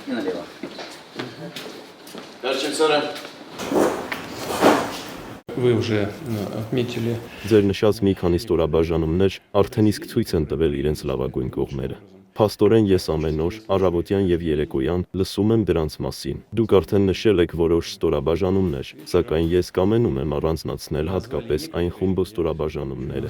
И налево. Вы уже отметили. Ձեր նշած մի քանի ստորաբաժանումներ արդեն իսկ ցույց են տվել իրենց լավագույն կողմերը։ Փաստորեն ես ամեն օր, առավոտյան եւ երեկոյան լսում եմ դրանց մասին։ Դուք արդեն նշել եք որոշ ստորաբաժանումներ, սակայն ես կամենում եմ առանձնացնել հատկապես այն խումբը ստորաբաժանումները։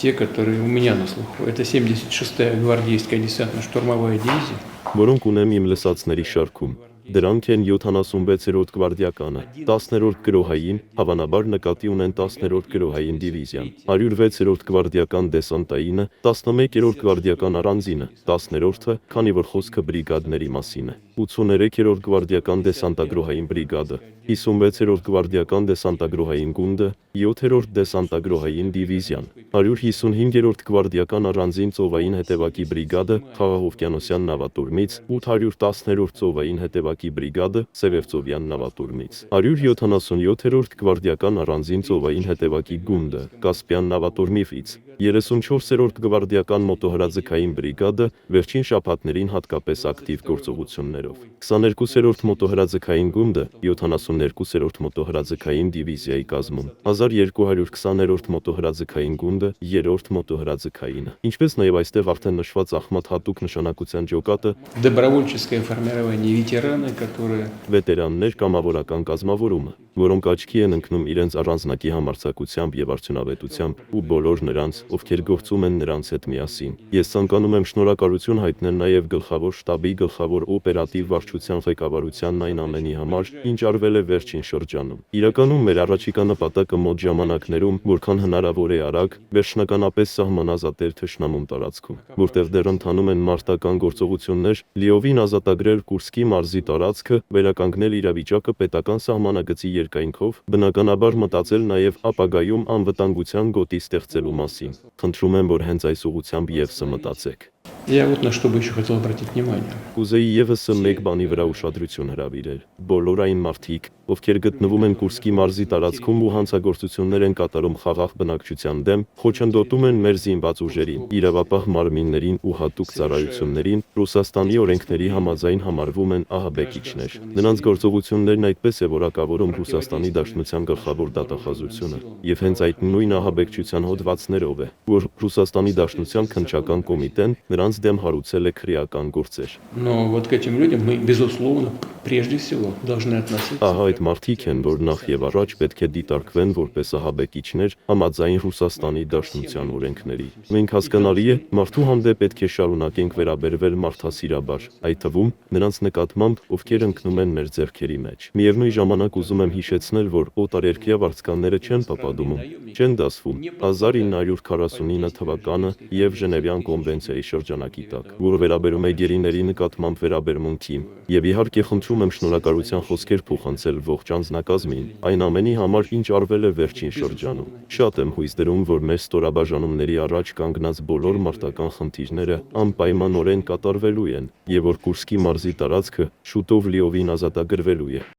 Те, которые у меня на слуху, это 76-я гвардейская десантно-штурмовая дивизия. Որոնք ունեմ իմ լսածների շարքում։ Դրանք են 76-րդ գվարդիականը, 10-րդ գրոհային, հավանաբար նկատի ունեն 10-րդ գրոհային դիվիզիան, 106-րդ գվարդիական դեսանտայինը, 11-րդ գվարդիական առանձինը, 10-րդը, քանի որ խոսքը բրիգադների մասին է, 83-րդ գվարդիական դեսանտագրոհային բրիգադը, 56-րդ գվարդիական դեսանտագրոհային գունդը, 7-րդ դեսանտագրոհային դիվիզիան, 155-րդ գվարդիական առանձին ծովային հետևակի բրիգադը Խաղաղօվկիանոսյան նավատորմից, 810-րդ ծովային հետևակի բրիգադը Սևևծովյան նավատորմից, 177-րդ գվարդիական առանձին ծովային հետևակի գունդը Կասպյան նավատորմից, 34-րդ գվարդիական մոտոհրաձգային բրիգադը վերջին շաբաթներին հատկապես ակտիվ գործողություններով, 22-րդ մոտոհրաձգային գունդը 72-րդ մոտոհրաձգային դիվիզիայի կազմում, 1220-րդ մոտոհրաձգային գունդը 3-րդ մոտոհրաձգայինը, ինչպես նաև այստեղ արդեն նշված Ախմատ հատուկ նշանակության ջոկատը, Добровольческое формирование ветераны, которые վետերաններ կամավորական կազմավորումը, որոնք աչքի են ընկնում իրենց առանձնակի համարձակությամբ եւ արդյունավետությամբ ու բոլոր նրանց, ովքեր գործում են նրանց հետ միասին։ Ես ցանկանում եմ շնորհակալություն հայտնել նաեւ գլխավոր շտաբի գլխավոր օպերատիվ վարչության ղեկավարությանն այն ամենի համար, ինչ արվել է վերջին շրջանում։ Իրականում մեր առաջիկա նպատակը մոտ ժամանակներում, որքան հնարավոր է արագ, վերջնականապես սահմանազատել թշնամուն տարածքում, որտեղ դեռ ընթանում են մարտական գործողություններ, լիովին ազատագրել Կուրսկի մարզի տարածքը, վերականգնել իրավիճակը պետական сահմանագծի երկայնքով, բնականաբար մտածել նաև ապագայում անվտանգության գոտի ստեղծելու մասին։ Խնդրում եմ, որ հենց այս ուղղությամբ եւս մտածեք։ я вот на что бы еще хотел обратить внимание. Կուզեի եւս մեկ բանի վրա ուշադրություն հրավիրել։ Բոլոր այն մարդիկ, ովքեր գտնվում են Կուրսկի մարզի տարածքում ու հանցագործություններ են կատարում խաղաղ բնակչության դեմ, խոչընդոտում են մեր զինված ուժերին, իրավապահ մարմիններին ու հատուկ ծառայություններին, Ռուսաստանի օրենքների համաձայն համարվում են ահաբեկիչներ։ Նրանց գործողություններն այդպես է որակավորում Ռուսաստանի Դաշնության գլխավոր դատախազությունը, եւ հենց այդ նույն ահաբեկչության հոդվածներով է, որ Ռուսաստանի Դաշնության քննչական կոմիտեն նրանց դեմ հարուցել է քրեական գործեր։ Но вот к этим людям мы, безусловно, прежде всего должны относиться. Ահա այդ մարդիկ են, որ նախ եւ առաջ պետք է դիտարկվեն որպես ահաբեկիչներ համաձայն Ռուսաստանի Դաշնության օրենքների։ Մենք հասկանալի է, մարդու հանդեպ պետք է շարունակենք վերաբերվել մարդասիրաբար, այդ թվում նրանց նկատմամբ, ովքեր ընկնում են մեր ձեռքերի մեջ։ Միևնույն ժամանակ ուզում եմ հիշեցնել, որ օտարերկրյա վարձկանները չեն պապադումում, չեն դասվում 1949 թվականը եւ Ժնևյան կոնվենցիայի շրջանակի տակ, որը վերաբերում է գերիների նկատմամբ վերաբերմունքին, եւ իհարկե խնդրում եմ շնորհակալության խոսքեր փոխանցել ողջ անձնակազմին, այն ամենի համար, ինչ արվել է վերջին շրջանում։ Շատ եմ հույս դրում, որ մեր ստորաբաժանումների առաջ կանգնած բոլոր մարտական խնդիրները անպայմանորեն կատարվելու են, եւ որ Կուրսկի մարզի տարածքը շուտով լիովին ազատագրվելու է։